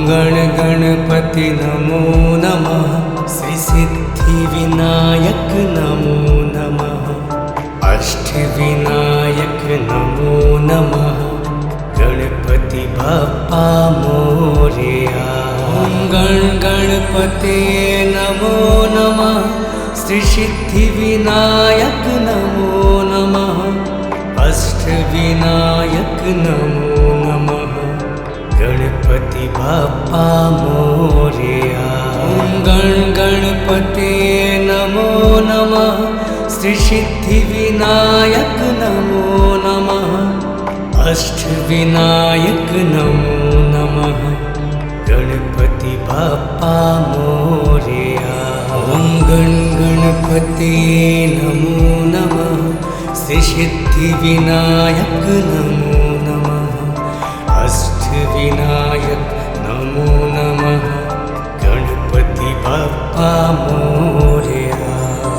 गण गणपति नमो नमः। श्री सिद्धिविनायक नमो नमः। अष्टविनायक नमो नमः। गणपति बाप्पा मोरया। गण गणपते नमो नमः। श्री सिद्धिविनायक नमो नमः। अष्टविनायक नमो नमः। गणपति बाप्पा मोरया। गण गणपते नमो नमः। श्री सिद्धिविनायक नमो नमः। अष्टविनायक नमो नमः। गणपति बाप्पा मोरया। गण गणपते नमो नमः। श्री सिद्धिविनायक नमो